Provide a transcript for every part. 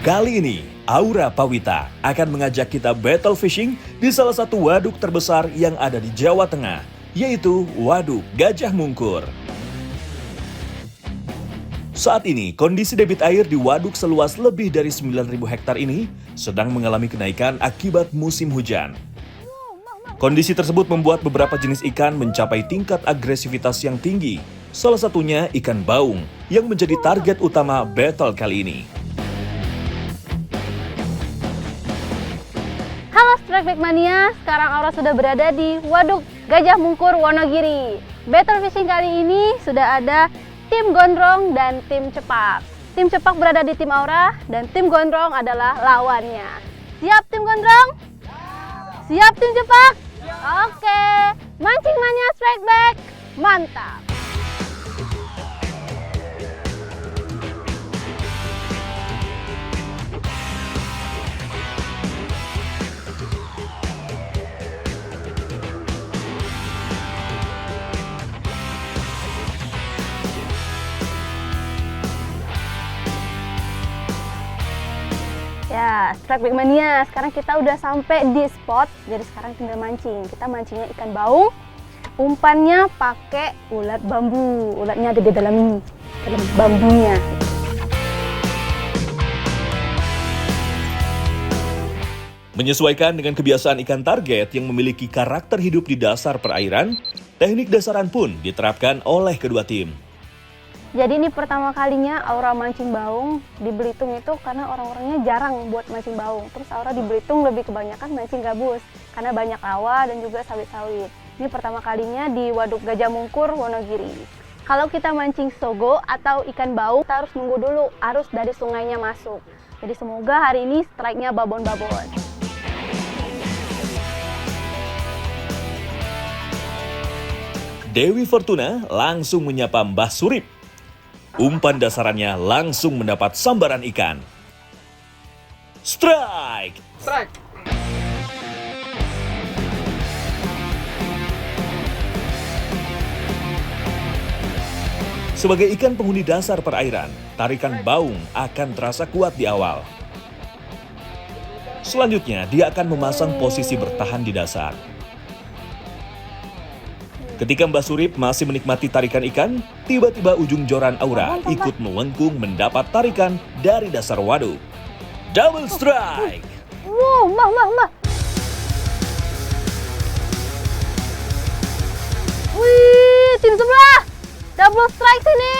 Kali ini, Aura Pawita akan mengajak kita battle fishing di salah satu waduk terbesar yang ada di Jawa Tengah, yaitu Waduk Gajah Mungkur. Saat ini, kondisi debit air di waduk seluas lebih dari 9.000 hektar ini sedang mengalami kenaikan akibat musim hujan. Kondisi tersebut membuat beberapa jenis ikan mencapai tingkat agresivitas yang tinggi, salah satunya ikan baung yang menjadi target utama battle kali ini. Halo Strike Back Mania, sekarang Aura sudah berada di Waduk Gajah Mungkur, Wonogiri. Battle fishing kali ini sudah ada tim Gondrong dan tim Cepak. Tim Cepak berada di tim Aura dan tim Gondrong adalah lawannya. Siap tim Gondrong? Siap tim Cepak? Oke, mancing mania Strike Back, mantap! Ya, Strike Back Mania, sekarang kita udah sampai di spot, jadi sekarang tinggal mancing. Kita mancingnya ikan baung, umpannya pakai ulat bambu. Ulatnya ada di dalam ini, dalam bambunya. Menyesuaikan dengan kebiasaan ikan target yang memiliki karakter hidup di dasar perairan, teknik dasaran pun diterapkan oleh kedua tim. Jadi ini pertama kalinya Aura mancing baung di Belitung itu karena orang-orangnya jarang buat mancing baung. Terus Aura di Belitung lebih kebanyakan mancing gabus karena banyak rawa dan juga sawit-sawit. Ini pertama kalinya di Waduk Gajah Mungkur, Wonogiri. Kalau kita mancing sogo atau ikan baung, kita harus nunggu dulu arus dari sungainya masuk. Jadi semoga hari ini strike-nya babon-babon. Dewi Fortuna langsung menyapa Mbah Surip. Umpan dasarannya langsung mendapat sambaran ikan. Strike! Strike! Sebagai ikan penghuni dasar perairan, tarikan baung akan terasa kuat di awal. Selanjutnya, dia akan memasang posisi bertahan di dasar. Ketika Mbak Surip masih menikmati tarikan ikan, tiba-tiba ujung joran Aura ikut melengkung mendapat tarikan dari dasar waduk. Double strike! Wow, Mbak. Wih, tim sebelah! Double strike sini!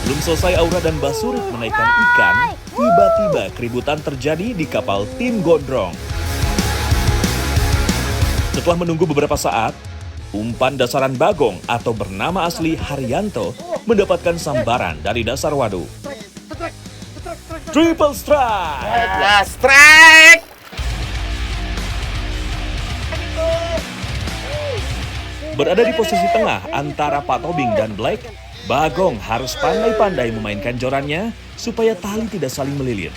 Belum selesai Aura dan Mbak Surip menaikkan ikan, tiba-tiba keributan terjadi di kapal tim Gondrong. Setelah menunggu beberapa saat, umpan dasaran Bagong atau bernama asli Haryanto mendapatkan sambaran dari dasar waduk. Triple strike! Last strike! Berada di posisi tengah antara Pak Tobing dan Black, Bagong harus pandai-pandai memainkan jorannya supaya tali tidak saling melilit.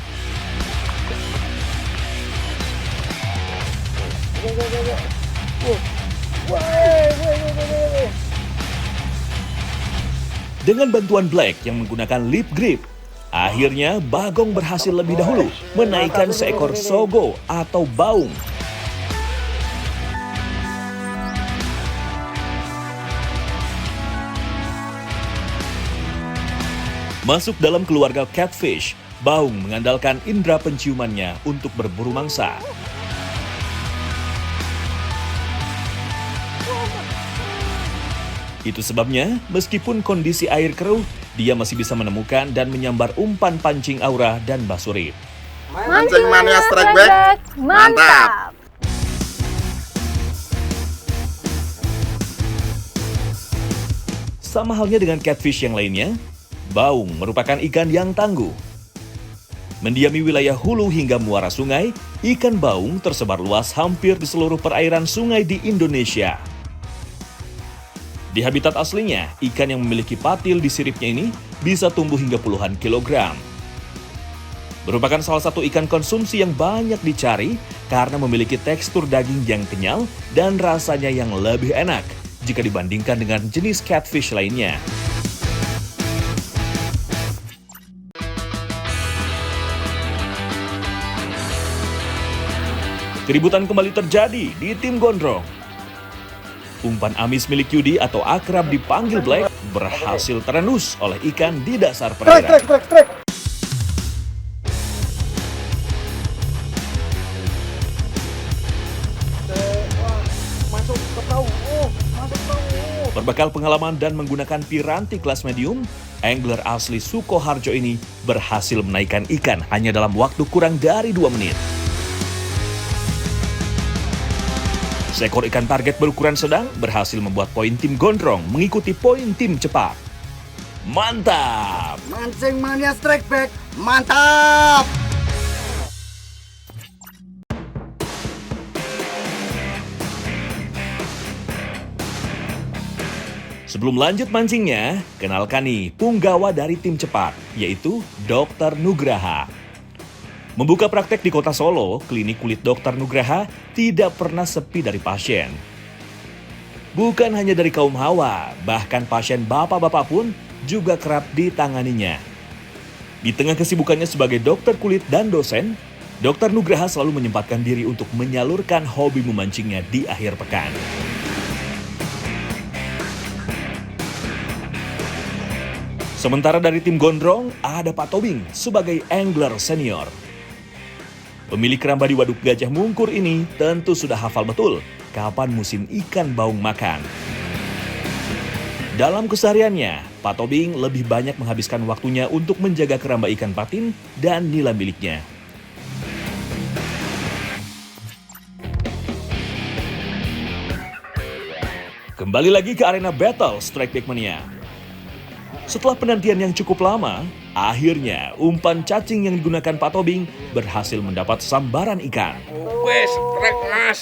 Dengan bantuan Black yang menggunakan lip grip, akhirnya Bagong berhasil lebih dahulu menaikkan seekor sogo atau baung. Masuk dalam keluarga catfish, baung mengandalkan indera penciumannya untuk berburu mangsa. Itu sebabnya, meskipun kondisi air keruh, dia masih bisa menemukan dan menyambar umpan pancing Aura dan Mbah Surip. Mancing mania Strike Back, mantap! Sama halnya dengan catfish yang lainnya, baung merupakan ikan yang tangguh. Mendiami wilayah hulu hingga muara sungai, ikan baung tersebar luas hampir di seluruh perairan sungai di Indonesia. Di habitat aslinya, ikan yang memiliki patil di siripnya ini bisa tumbuh hingga puluhan kilogram. Merupakan salah satu ikan konsumsi yang banyak dicari karena memiliki tekstur daging yang kenyal dan rasanya yang lebih enak jika dibandingkan dengan jenis catfish lainnya. Keributan kembali terjadi di tim gondrong. Umpan amis milik Yudi atau akrab dipanggil Black berhasil terendus oleh ikan di dasar perairan. Berbekal pengalaman dan menggunakan piranti kelas medium, angler asli Sukoharjo ini berhasil menaikkan ikan hanya dalam waktu kurang dari 2 menit. Seekor ikan target berukuran sedang berhasil membuat poin tim gondrong mengikuti poin tim cepat. Mantap! Mancing mania strike back, mantap! Sebelum lanjut mancingnya, kenalkan nih punggawa dari tim cepat, yaitu Dr. Nugraha. Membuka praktek di kota Solo, klinik kulit Dr. Nugraha tidak pernah sepi dari pasien. Bukan hanya dari kaum hawa, bahkan pasien bapak-bapak pun juga kerap ditanganinya. Di tengah kesibukannya sebagai dokter kulit dan dosen, Dr. Nugraha selalu menyempatkan diri untuk menyalurkan hobi memancingnya di akhir pekan. Sementara dari tim gondrong, ada Pak Tobing sebagai angler senior. Pemilik keramba di Waduk Gajah Mungkur ini tentu sudah hafal betul kapan musim ikan baung makan. Dalam kesehariannya, Pak Tobing lebih banyak menghabiskan waktunya untuk menjaga keramba ikan patin dan nila miliknya. Kembali lagi ke arena battle Strike Back Mania. Setelah penantian yang cukup lama, akhirnya umpan cacing yang digunakan Pak Tobing berhasil mendapat sambaran ikan. Wes, strike mas.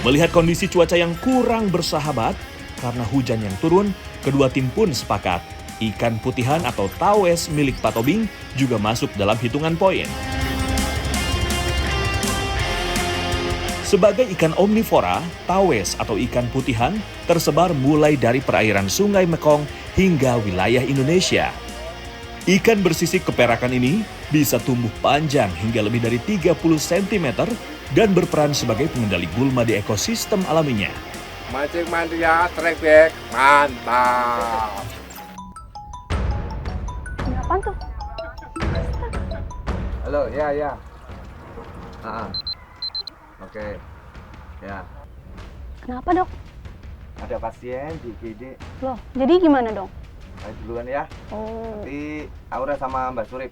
Melihat kondisi cuaca yang kurang bersahabat, karena hujan yang turun, kedua tim pun sepakat. Ikan putihan atau tawes milik Pak Tobing juga masuk dalam hitungan poin. Sebagai ikan omnivora, tawes atau ikan putihan tersebar mulai dari perairan Sungai Mekong hingga wilayah Indonesia. Ikan bersisik keperakan ini bisa tumbuh panjang hingga lebih dari 30 cm dan berperan sebagai pengendali gulma di ekosistem alaminya. Mancing mania strike back, mantap. Apaan tuh? Halo, ya. Oke, ya. Kenapa dok? Ada pasien di IGD. Loh, jadi gimana dong? Ayo duluan ya. Oh, Nanti Aura sama Mbak Surip.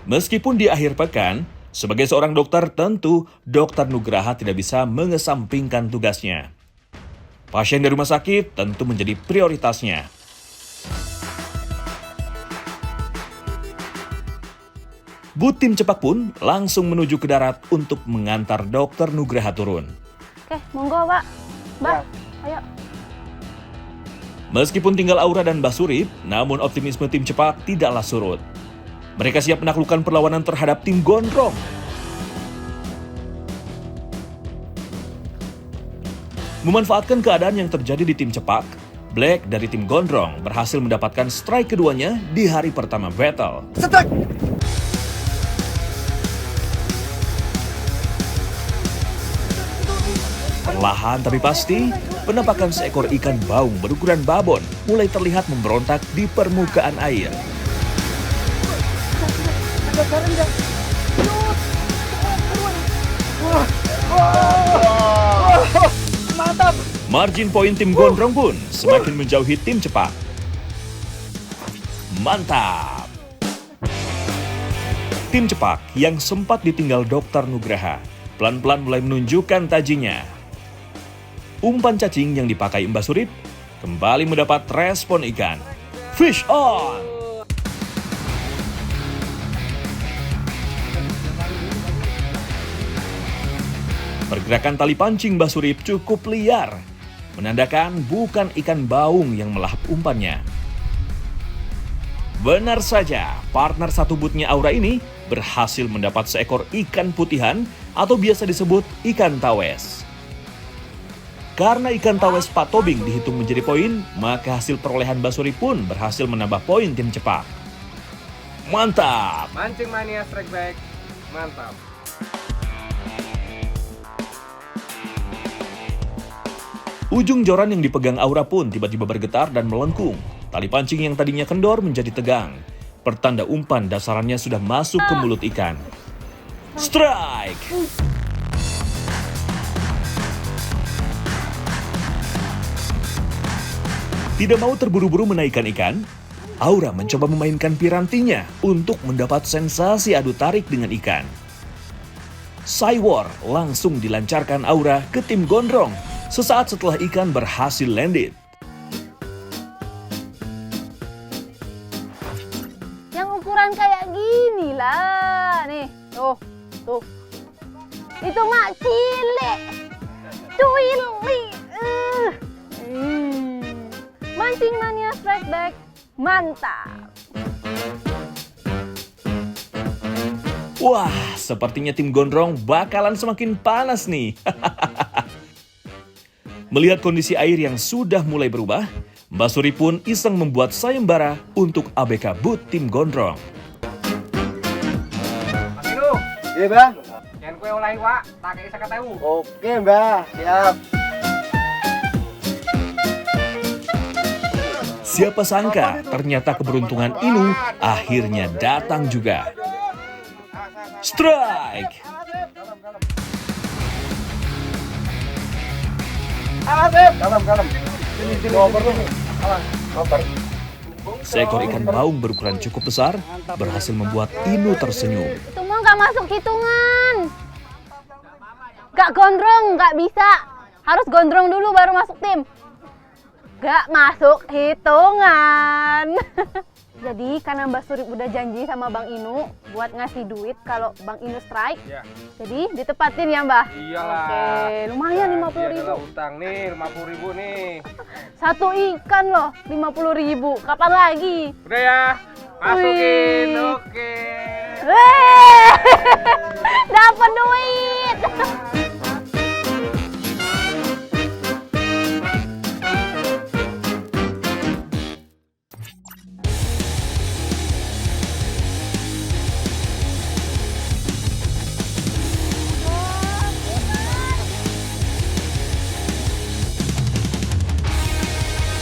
Meskipun di akhir pekan, sebagai seorang dokter tentu Dr. Nugraha tidak bisa mengesampingkan tugasnya. Pasien dari rumah sakit tentu menjadi prioritasnya. But tim cepat pun langsung menuju ke darat untuk mengantar Dr. Nugraha turun. oke, monggo Pak. Mbak, ayo. Meskipun tinggal Aura dan Mbah Surip, namun optimisme tim cepat tidaklah surut. Mereka siap menaklukkan perlawanan terhadap tim gondrong. Memanfaatkan keadaan yang terjadi di tim cepat, Black dari tim gondrong berhasil mendapatkan strike keduanya di hari pertama battle. Strike! Perlahan tapi pasti, penampakan seekor ikan baung berukuran babon mulai terlihat memberontak di permukaan air. Mantap! Margin poin tim gondrong pun semakin menjauhi tim cepat. Mantap! Tim cepat yang sempat ditinggal Dr. Nugraha pelan-pelan mulai menunjukkan tajinya. Umpan cacing yang dipakai Mbak Surip kembali mendapat respon ikan. Fish on! Pergerakan tali pancing Mbak Surip cukup liar, menandakan bukan ikan baung yang melahap umpannya. Benar saja, partner satu butnya Aura ini berhasil mendapat seekor ikan putihan atau biasa disebut ikan tawes. Karena ikan tawes Pak Tobing dihitung menjadi poin, maka hasil perolehan Mbak Suri pun berhasil menambah poin tim cepat. Mantap! Mancing mania strike back. Mantap. Ujung joran yang dipegang Aura pun tiba-tiba bergetar dan melengkung. Tali pancing yang tadinya kendor menjadi tegang. Pertanda umpan dasarannya sudah masuk ke mulut ikan. Strike! Tidak mau terburu-buru menaikkan ikan, Aura mencoba memainkan pirantinya untuk mendapat sensasi adu tarik dengan ikan. Cywar langsung dilancarkan Aura ke tim gondrong sesaat setelah ikan berhasil landed. Yang ukuran kayak gini lah. Nih, tuh. Itu mak cilik. Cuili. Mancing mania strike back. Mantap. Wah, sepertinya tim gondrong bakalan semakin panas nih. Melihat kondisi air yang sudah mulai berubah, Mbak Suri pun iseng membuat sayembara untuk ABK boot tim gondrong. Mas Inu, Iya, Bang. jangan kue olahi wak, tak kayak saya tahu. Oke, Mbak. Siap. Siapa sangka ternyata keberuntungan Inu akhirnya datang juga. Strike! Kalem. Sini. Ngoper nih. Ngoper. Seekor ikan baung berukuran cukup besar berhasil membuat Inu tersenyum. Itu mah nggak masuk hitungan. Nggak gondrong, nggak bisa. Harus gondrong dulu baru masuk tim. Nggak masuk hitungan. Jadi karena Mbak Surip udah janji sama Bang Inu buat ngasih duit kalau Bang Inu strike. Ya. Jadi ditepatin ya Mbah? Iyalah. Oke, lumayan Dia 50.000. adalah utang nih, 50.000 nih. Satu ikan loh, 50.000. Kapan lagi? Udah ya, masukin. Wih. Oke. Weh, dapat duit.